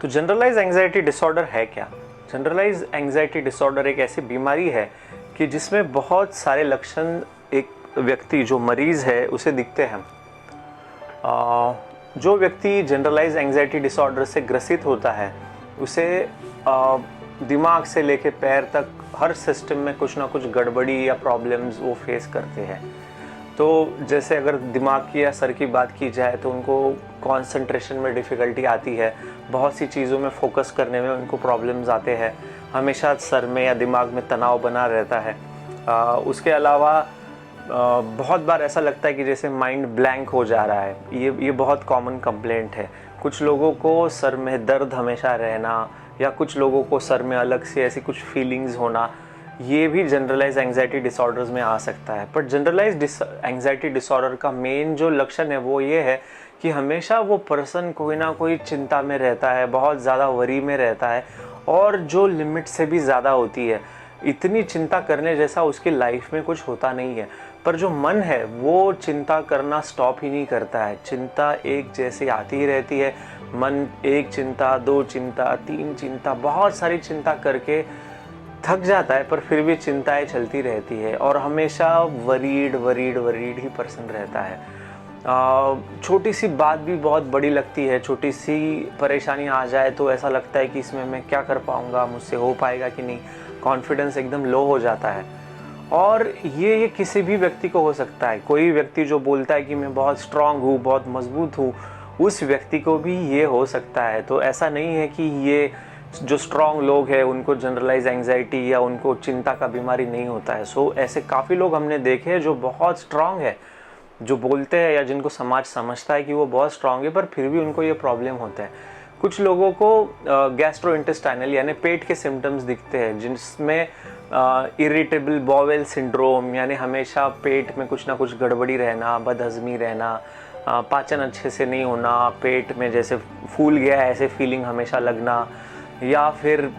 तो generalise anxiety disorder है क्या? जनरलाइज एंग्जाइटी डिसऑर्डर एक ऐसी बीमारी है कि जिसमें बहुत सारे लक्षण एक व्यक्ति जो मरीज़ है उसे दिखते हैं। जो व्यक्ति जनरलाइज एंग्जाइटी डिसऑर्डर से ग्रसित होता है उसे दिमाग से लेके पैर तक हर सिस्टम में कुछ ना कुछ गड़बड़ी या प्रॉब्लम्स वो फेस करते हैं। तो जैसे अगर दिमाग की या सर की बात की जाए तो उनको कंसंट्रेशन में डिफ़िकल्टी आती है, बहुत सी चीज़ों में फोकस करने में उनको प्रॉब्लम्स आते हैं, हमेशा सर में या दिमाग में तनाव बना रहता है। उसके अलावा बहुत बार ऐसा लगता है कि जैसे माइंड ब्लैंक हो जा रहा है। ये बहुत कॉमन कंप्लेंट है। कुछ लोगों को सर में दर्द हमेशा रहना या कुछ लोगों को सर में अलग से ऐसी कुछ फीलिंग्स होना, ये भी जनरलाइज एंग्जाइटी डिसऑर्डर्स में आ सकता है। पर जनरलाइज एंग्जाइटी डिसऑर्डर का मेन जो लक्षण है वो ये है कि हमेशा वो पर्सन कोई ना कोई चिंता में रहता है, बहुत ज़्यादा वरी में रहता है और जो लिमिट से भी ज़्यादा होती है। इतनी चिंता करने जैसा उसकी लाइफ में कुछ होता नहीं है, पर जो मन है वो चिंता करना स्टॉप ही नहीं करता है। चिंता एक जैसी आती ही रहती है। मन एक चिंता, दो चिंता, तीन चिंता, बहुत सारी चिंता करके थक जाता है, पर फिर भी चिंताएं चलती रहती है और हमेशा वरीड ही पर्सन रहता है। छोटी सी बात भी बहुत बड़ी लगती है। छोटी सी परेशानी आ जाए तो ऐसा लगता है कि इसमें मैं क्या कर पाऊँगा, मुझसे हो पाएगा कि नहीं। कॉन्फिडेंस एकदम लो हो जाता है। और ये किसी भी व्यक्ति को हो सकता है। कोई व्यक्ति जो बोलता है कि मैं बहुत स्ट्रांग हूँ, बहुत मजबूत हूँ, उस व्यक्ति को भी ये हो सकता है। तो ऐसा नहीं है कि ये जो स्ट्रांग लोग हैं उनको जनरलाइज एंग्जाइटी या उनको चिंता का बीमारी नहीं होता है। सो ऐसे काफ़ी लोग हमने देखे हैं जो बहुत स्ट्रांग है, जो बोलते हैं या जिनको समाज समझता है कि वो बहुत स्ट्रांग है, पर फिर भी उनको ये प्रॉब्लम होता है। कुछ लोगों को गैस्ट्रोइंटेस्टाइनल यानी पेट के सिम्टम्स दिखते हैं, जिसमें इरिटेबल बॉवेल सिंड्रोम यानी हमेशा पेट में कुछ ना कुछ गड़बड़ी रहना, बदहजमी रहना, पाचन अच्छे से नहीं होना, पेट में जैसे फूल गया है ऐसे फीलिंग हमेशा लगना, या फिर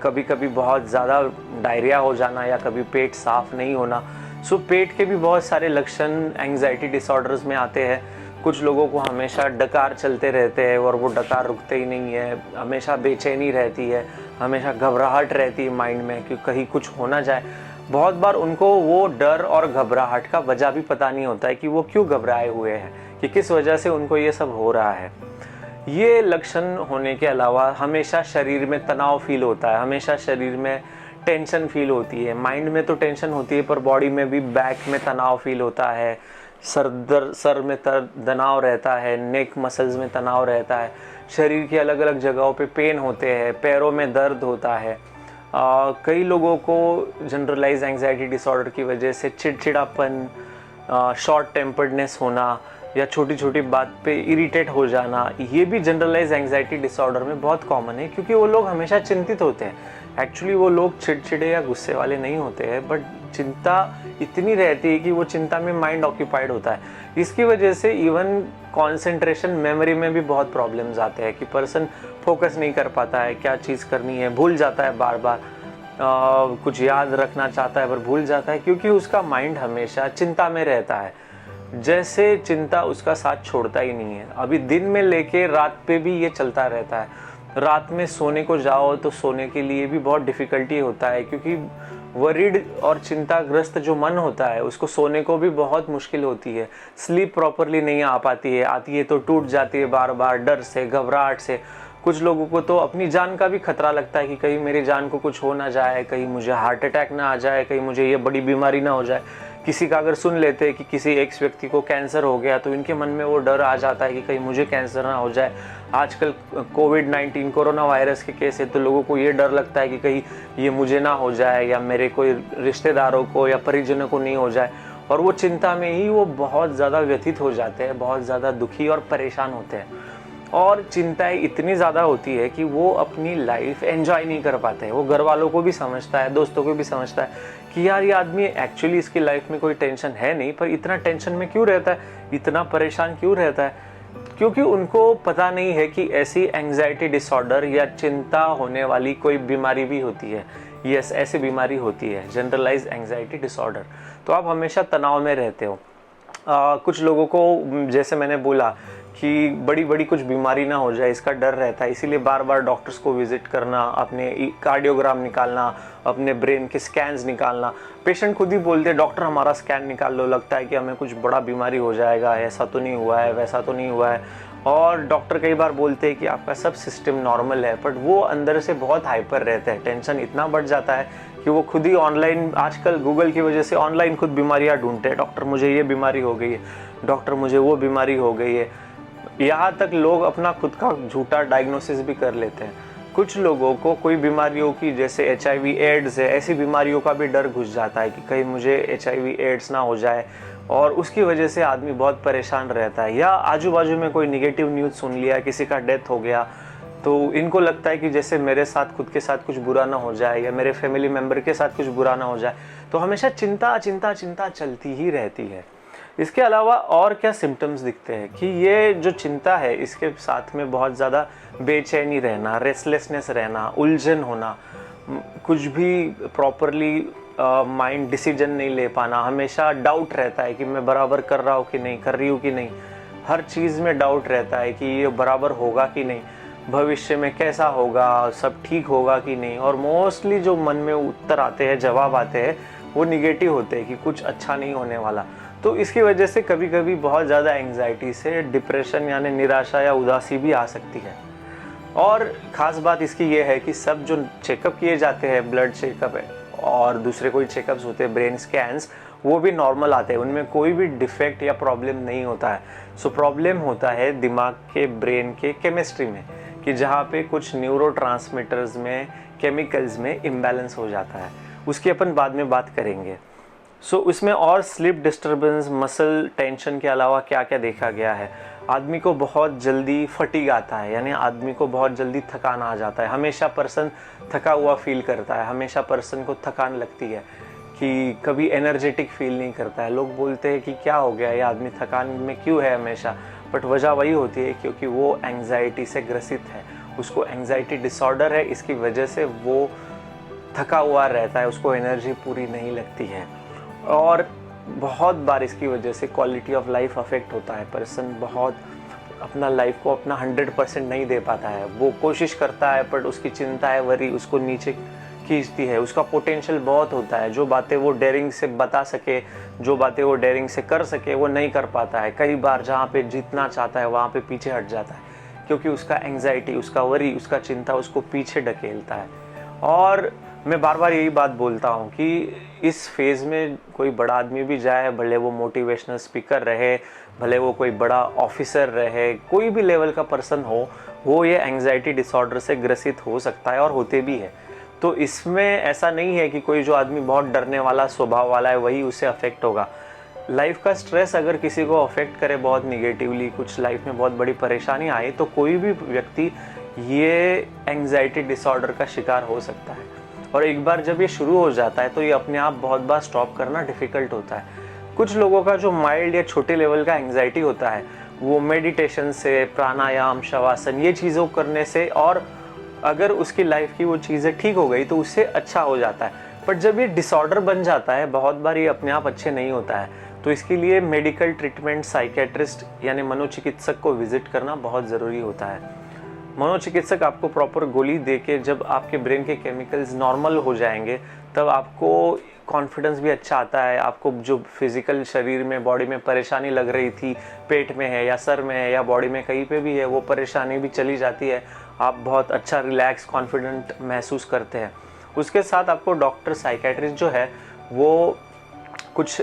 कभी कभी बहुत ज़्यादा डायरिया हो जाना, या कभी पेट साफ़ नहीं होना। सो पेट के भी बहुत सारे लक्षण एंग्जाइटी डिसऑर्डर्स में आते हैं। कुछ लोगों को हमेशा डकार चलते रहते हैं और वो डकार रुकते ही नहीं है, हमेशा बेचैनी रहती है, हमेशा घबराहट रहती है माइंड में कि कहीं कुछ हो ना जाए। बहुत बार उनको वो डर और घबराहट का वजह भी पता नहीं होता है कि वो क्यों घबराए हुए हैं, कि किस वजह से उनको ये सब हो रहा है। ये लक्षण होने के अलावा हमेशा शरीर में तनाव फील होता है, हमेशा शरीर में टेंशन फील होती है। माइंड में तो टेंशन होती है पर बॉडी में भी बैक में तनाव फील होता है, सर में तनाव रहता है, नेक मसल्स में तनाव रहता है, शरीर की अलग अलग जगहों पे पेन होते हैं, पैरों में दर्द होता है। कई लोगों को जनरलाइज एंग्जाइटी डिसऑर्डर की वजह से चिड़चिड़ापन, शॉर्ट टेम्पर्डनेस होना या छोटी छोटी बात पे इरिटेट हो जाना, ये भी जनरलाइज एंग्जाइटी डिसऑर्डर में बहुत कॉमन है, क्योंकि वो लोग हमेशा चिंतित होते हैं। एक्चुअली वो लोग चिड़चिड़े या गुस्से वाले नहीं होते हैं, बट चिंता इतनी रहती है कि वो चिंता में माइंड ऑक्यूपाइड होता है। इसकी वजह से इवन कंसंट्रेशन, मेमोरी में भी बहुत प्रॉब्लम्स आते हैं कि पर्सन फोकस नहीं कर पाता है, क्या चीज़ करनी है, भूल जाता है बार बार, कुछ याद रखना चाहता है पर भूल जाता है, क्योंकि उसका माइंड हमेशा चिंता में रहता है। जैसे चिंता उसका साथ छोड़ता ही नहीं है। अभी दिन में लेके रात पे भी ये चलता रहता है। रात में सोने को जाओ तो सोने के लिए भी बहुत डिफ़िकल्टी होता है, क्योंकि वरीड और चिंताग्रस्त जो मन होता है उसको सोने को भी बहुत मुश्किल होती है। स्लीप प्रॉपरली नहीं आ पाती है, आती है तो टूट जाती है बार बार, डर से, घबराहट से। कुछ लोगों को तो अपनी जान का भी खतरा लगता है कि कहीं मेरी जान को कुछ हो ना जाए, कहीं मुझे हार्ट अटैक ना आ जाए, कहीं मुझे ये बड़ी बीमारी ना हो जाए। किसी का अगर सुन लेते हैं कि किसी एक व्यक्ति को कैंसर हो गया तो इनके मन में वो डर आ जाता है कि कहीं मुझे कैंसर ना हो जाए। आजकल कोविड-19 कोरोना वायरस के केस है तो लोगों को ये डर लगता है कि कहीं ये मुझे ना हो जाए या मेरे कोई रिश्तेदारों को या परिजनों को नहीं हो जाए, और वो चिंता में ही वो बहुत ज़्यादा व्यथित हो जाते हैं, बहुत ज़्यादा दुखी और परेशान होते हैं। और चिंताएं इतनी ज़्यादा होती है कि वो अपनी लाइफ एंजॉय नहीं कर पाते हैं। वो घर वालों को भी समझता है, दोस्तों को भी समझता है कि यार ये आदमी एक्चुअली इसकी लाइफ में कोई टेंशन है नहीं, पर इतना टेंशन में क्यों रहता है, इतना परेशान क्यों रहता है। क्योंकि उनको पता नहीं है कि ऐसी एंग्जाइटी डिसऑर्डर या चिंता होने वाली कोई बीमारी भी होती है। यस, ऐसी बीमारी होती है, जनरलाइज एंग्जाइटी डिसऑर्डर। तो आप हमेशा तनाव में रहते हो। कुछ लोगों को, जैसे मैंने बोला कि बड़ी बड़ी कुछ बीमारी ना हो जाए, इसका डर रहता है। इसीलिए बार बार डॉक्टर्स को विजिट करना, अपने कार्डियोग्राम निकालना, अपने ब्रेन के स्कैन्स निकालना। पेशेंट खुद ही बोलते हैं डॉक्टर हमारा स्कैन निकाल लो, लगता है कि हमें कुछ बड़ा बीमारी हो जाएगा, ऐसा तो नहीं हुआ है, वैसा तो नहीं हुआ है। और डॉक्टर कई बार बोलते हैं कि आपका सब सिस्टम नॉर्मल है, बट वो अंदर से बहुत हाइपर रहते हैं। टेंशन इतना बढ़ जाता है कि वो खुद ही ऑनलाइन, आजकल गूगल की वजह से ऑनलाइन खुद बीमारियां ढूंढते हैं। डॉक्टर मुझे ये बीमारी हो गई है, डॉक्टर मुझे वो बीमारी हो गई है। यहाँ तक लोग अपना खुद का झूठा डायग्नोसिस भी कर लेते हैं। कुछ लोगों को कोई बीमारियों की, जैसे HIV एड्स है, ऐसी बीमारियों का भी डर घुस जाता है कि कहीं मुझे HIV एड्स ना हो जाए, और उसकी वजह से आदमी बहुत परेशान रहता है। या आजू बाजू में कोई निगेटिव न्यूज़ सुन लिया, किसी का डेथ हो गया, तो इनको लगता है कि जैसे मेरे साथ, खुद के साथ कुछ बुरा ना हो जाए, या मेरे फैमिली मेम्बर के साथ कुछ बुरा ना हो जाए। तो हमेशा चिंता चिंता चिंता चलती ही रहती है। इसके अलावा और क्या सिम्टम्स दिखते हैं कि ये जो चिंता है, इसके साथ में बहुत ज़्यादा बेचैनी रहना, रेस्टलेसनेस रहना, उलझन होना, कुछ भी प्रॉपरली माइंड डिसीजन नहीं ले पाना, हमेशा डाउट रहता है कि मैं बराबर कर रहा हूँ कि नहीं, कर रही हूँ कि नहीं, हर चीज़ में डाउट रहता है कि ये बराबर होगा कि नहीं, भविष्य में कैसा होगा, सब ठीक होगा कि नहीं। और मोस्टली जो मन में उत्तर आते हैं, जवाब आते हैं, वो निगेटिव होते हैं कि कुछ अच्छा नहीं होने वाला। तो इसकी वजह से कभी कभी बहुत ज़्यादा एंग्जाइटी से डिप्रेशन यानी निराशा या उदासी भी आ सकती है। और ख़ास बात इसकी ये है कि सब जो चेकअप किए जाते हैं, ब्लड चेकअप है और दूसरे कोई चेकअप्स होते हैं, ब्रेन स्कैन्स, वो भी नॉर्मल आते हैं, उनमें कोई भी डिफेक्ट या प्रॉब्लम नहीं होता है। सो प्रॉब्लम होता है दिमाग के, ब्रेन के केमिस्ट्री में, कि जहाँ पे कुछ न्यूरोट्रांसमीटर्स में, केमिकल्स में इम्बैलेंस हो जाता है। उसकी अपन बाद में बात करेंगे। सो उसमें और स्लीप डिस्टर्बेंस, मसल टेंशन के अलावा क्या क्या देखा गया है, आदमी को बहुत जल्दी फटीग आता है, यानी आदमी को बहुत जल्दी थकान आ जाता है। हमेशा पर्सन थका हुआ फील करता है, हमेशा पर्सन को थकान लगती है, कि कभी एनर्जेटिक फील नहीं करता है। लोग बोलते हैं कि क्या हो गया, ये आदमी थकान में क्यों है हमेशा, बट वजह वही होती है क्योंकि वो एंग्जाइटी से ग्रसित है, उसको एंग्जाइटी डिसऑर्डर है। इसकी वजह से वो थका हुआ रहता है, उसको एनर्जी पूरी नहीं लगती है, और बहुत बार इसकी वजह से क्वालिटी ऑफ लाइफ अफेक्ट होता है। पर्सन बहुत अपना लाइफ को अपना 100% नहीं दे पाता है। वो कोशिश करता है, बट उसकी चिंता है, वरी उसको नीचे खींचती है। उसका पोटेंशियल बहुत होता है, जो बातें वो डेयरिंग से बता सके, जो बातें वो डेयरिंग से कर सके, वो नहीं कर पाता है। कई बार जहाँ पे जीतना चाहता है वहाँ पे पीछे हट जाता है, क्योंकि उसका एंग्जाइटी, उसका वरी, उसका चिंता उसको पीछे ढकेलता है। और मैं बार बार यही बात बोलता हूँ कि इस फेज़ में कोई बड़ा आदमी भी जाए, भले वो मोटिवेशनल स्पीकर रहे, भले वो कोई बड़ा ऑफिसर रहे, कोई भी लेवल का पर्सन हो, वो ये एंग्जाइटी डिसऑर्डर से ग्रसित हो सकता है, और होते भी है। तो इसमें ऐसा नहीं है कि कोई जो आदमी बहुत डरने वाला स्वभाव वाला है वही उसे अफेक्ट होगा। लाइफ का स्ट्रेस अगर किसी को अफेक्ट करे बहुत निगेटिवली, कुछ लाइफ में बहुत बड़ी परेशानी आए, तो कोई भी व्यक्ति ये एंग्जाइटी डिसऑर्डर का शिकार हो सकता है। और एक बार जब ये शुरू हो जाता है तो ये अपने आप बहुत बार स्टॉप करना डिफ़िकल्ट होता है। कुछ लोगों का जो माइल्ड या छोटे लेवल का एंग्जाइटी होता है, वो मेडिटेशन से, प्राणायाम, शवासन, ये चीज़ों करने से, और अगर उसकी लाइफ की वो चीज़ें ठीक हो गई तो उससे अच्छा हो जाता है। बट जब ये डिसऑर्डर बन जाता है, बहुत बार ये अपने आप अच्छे नहीं होता है। तो इसके लिए मेडिकल ट्रीटमेंट, साइकेट्रिस्ट यानी मनोचिकित्सक को विजिट करना बहुत ज़रूरी होता है। मनोचिकित्सक आपको प्रॉपर गोली दे के, जब आपके ब्रेन के केमिकल्स नॉर्मल हो जाएंगे, तब आपको कॉन्फिडेंस भी अच्छा आता है। आपको जो फिजिकल शरीर में, बॉडी में परेशानी लग रही थी, पेट में है या सर में है या बॉडी में कहीं पे भी है, वो परेशानी भी चली जाती है। आप बहुत अच्छा रिलैक्स, कॉन्फिडेंट महसूस करते हैं। उसके साथ आपको डॉक्टर, साइकेट्रिस्ट जो है, वो कुछ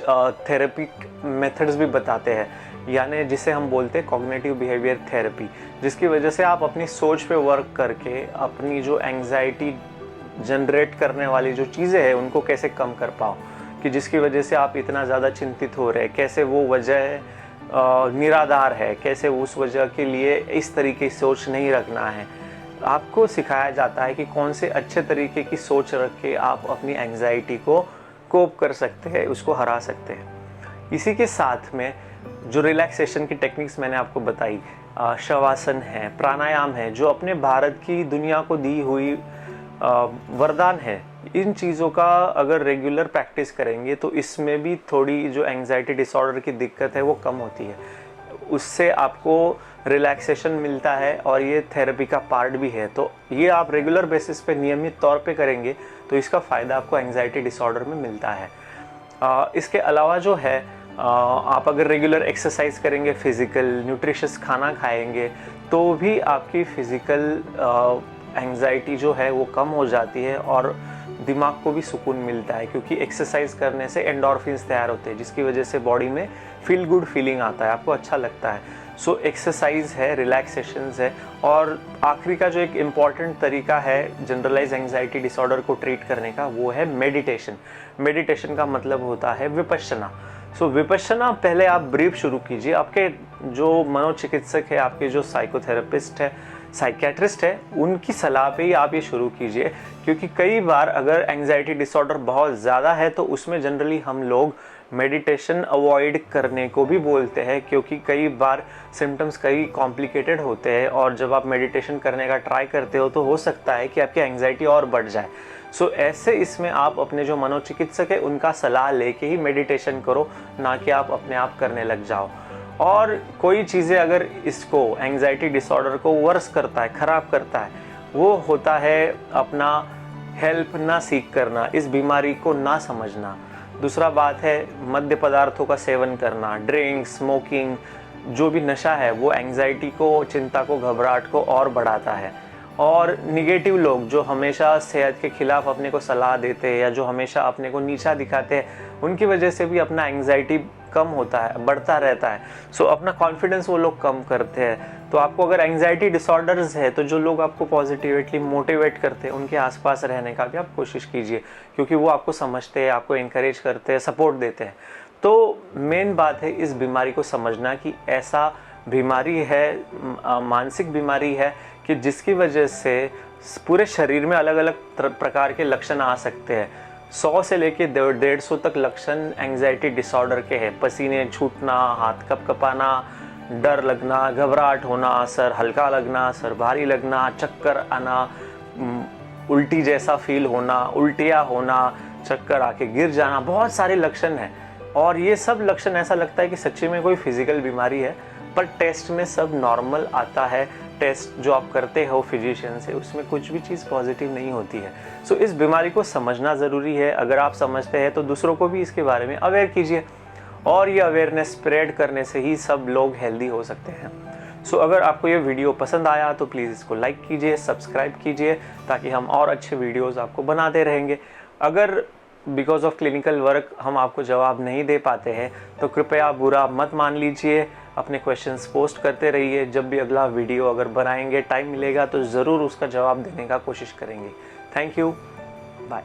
थेरेपिक मेथड्स भी बताते हैं, यानी जिसे हम बोलते हैं कॉग्निटिव बिहेवियर थेरेपी, जिसकी वजह से आप अपनी सोच पे वर्क करके अपनी जो एंग्जाइटी जनरेट करने वाली जो चीज़ें हैं उनको कैसे कम कर पाओ, कि जिसकी वजह से आप इतना ज़्यादा चिंतित हो रहे हैं, कैसे वो वजह निराधार है, कैसे उस वजह के लिए इस तरीके की सोच नहीं रखना है। आपको सिखाया जाता है कि कौन से अच्छे तरीके की सोच रख के आप अपनी एंग्जाइटी को कोप कर सकते हैं, उसको हरा सकते हैं। इसी के साथ में जो रिलैक्सेशन की टेक्निक्स मैंने आपको बताई, शवासन है, प्राणायाम है, जो अपने भारत की दुनिया को दी हुई वरदान है, इन चीज़ों का अगर रेगुलर प्रैक्टिस करेंगे तो इसमें भी थोड़ी जो एंग्जाइटी डिसऑर्डर की दिक्कत है वो कम होती है। उससे आपको रिलैक्सेशन मिलता है और ये थेरेपी का पार्ट भी है। तो ये आप रेगुलर बेसिस पे नियमित तौर पे करेंगे तो इसका फ़ायदा आपको एंग्जाइटी डिसऑर्डर में मिलता है। इसके अलावा जो है आप अगर रेगुलर एक्सरसाइज करेंगे, फिज़िकल न्यूट्रिशियस खाना खाएंगे, तो भी आपकी फ़िज़िकल एंग्जाइटी जो है वो कम हो जाती है और दिमाग को भी सुकून मिलता है, क्योंकि एक्सरसाइज करने से एंडोर्फिन्स तैयार होते हैं जिसकी वजह से बॉडी में फील गुड फीलिंग आता है, आपको अच्छा लगता है। सो एक्सरसाइज है, रिलैक्सेशंस है, और आखिरी का जो एक इम्पॉर्टेंट तरीका है जनरलाइज एंग्जाइटी डिसऑर्डर को ट्रीट करने का, वो है मेडिटेशन। मेडिटेशन का मतलब होता है विपश्यना। सो विपश्यना पहले आप ब्रीफ शुरू कीजिए। आपके जो मनोचिकित्सक है, आपके जो साइकोथेरेपिस्ट है, साइकियाट्रिस्ट है, उनकी सलाह पे ही आप ये शुरू कीजिए, क्योंकि कई बार अगर एंग्जाइटी डिसऑर्डर बहुत ज़्यादा है तो उसमें जनरली हम लोग मेडिटेशन अवॉइड करने को भी बोलते हैं, क्योंकि कई बार सिम्टम्स कई कॉम्प्लिकेटेड होते हैं और जब आप मेडिटेशन करने का ट्राई करते हो तो हो सकता है कि आपकी एंग्जाइटी और बढ़ जाए। सो ऐसे इसमें आप अपने जो मनोचिकित्सक है उनका सलाह लेके ही मेडिटेशन करो, ना कि आप अपने आप करने लग जाओ। और कोई चीज़ें अगर इसको एंग्जाइटी डिसऑर्डर को वर्स करता है, ख़राब करता है, वो होता है अपना हेल्प ना सीख करना, इस बीमारी को ना समझना। दूसरा बात है मद्य पदार्थों का सेवन करना, ड्रिंक, स्मोकिंग, जो भी नशा है वो एंग्जाइटी को, चिंता को, घबराहट को और बढ़ाता है। और निगेटिव लोग जो हमेशा सेहत के खिलाफ अपने को सलाह देते हैं या जो हमेशा अपने को नीचा दिखाते हैं, उनकी वजह से भी अपना एंग्जाइटी कम होता है, बढ़ता रहता है। सो अपना कॉन्फिडेंस वो लोग कम करते हैं। तो आपको अगर एंग्जाइटी डिसऑर्डर्स है तो जो लोग आपको पॉजिटिवली मोटिवेट करते हैं उनके आसपास रहने का भी आप कोशिश कीजिए, क्योंकि वो आपको समझते हैं, आपको इनकरेज करते हैं, सपोर्ट देते हैं। तो मेन बात है इस बीमारी को समझना कि ऐसा बीमारी है, मानसिक बीमारी है कि जिसकी वजह से पूरे शरीर में अलग अलग प्रकार के लक्षण आ सकते हैं। 100 से लेके 150 तक लक्षण एंग्जाइटी डिसऑर्डर के हैं। पसीने छूटना, हाथ कपकपाना, डर लगना, घबराहट होना, सर हल्का लगना, सर भारी लगना, चक्कर आना, उल्टी जैसा फील होना, उल्टियाँ होना, चक्कर आके गिर जाना, बहुत सारे लक्षण हैं। और ये सब लक्षण ऐसा लगता है कि सच्ची में कोई फिजिकल बीमारी है, पर टेस्ट में सब नॉर्मल आता है। टेस्ट जो आप करते हो फिजिशियन से, उसमें कुछ भी चीज़ पॉजिटिव नहीं होती है। सो इस बीमारी को समझना ज़रूरी है। अगर आप समझते हैं तो दूसरों को भी इसके बारे में अवेयर कीजिए, और ये अवेयरनेस स्प्रेड करने से ही सब लोग हेल्दी हो सकते हैं। सो अगर आपको ये वीडियो पसंद आया तो प्लीज़ इसको लाइक कीजिए, सब्सक्राइब कीजिए, ताकि हम और अच्छे वीडियोज़ आपको बनाते रहेंगे। अगर बिकॉज ऑफ क्लिनिकल वर्क हम आपको जवाब नहीं दे पाते हैं तो कृपया बुरा मत मान लीजिए, अपने क्वेश्चंस पोस्ट करते रहिए। जब भी अगला वीडियो अगर बनाएंगे, टाइम मिलेगा तो ज़रूर उसका जवाब देने का कोशिश करेंगे। Thank you, bye.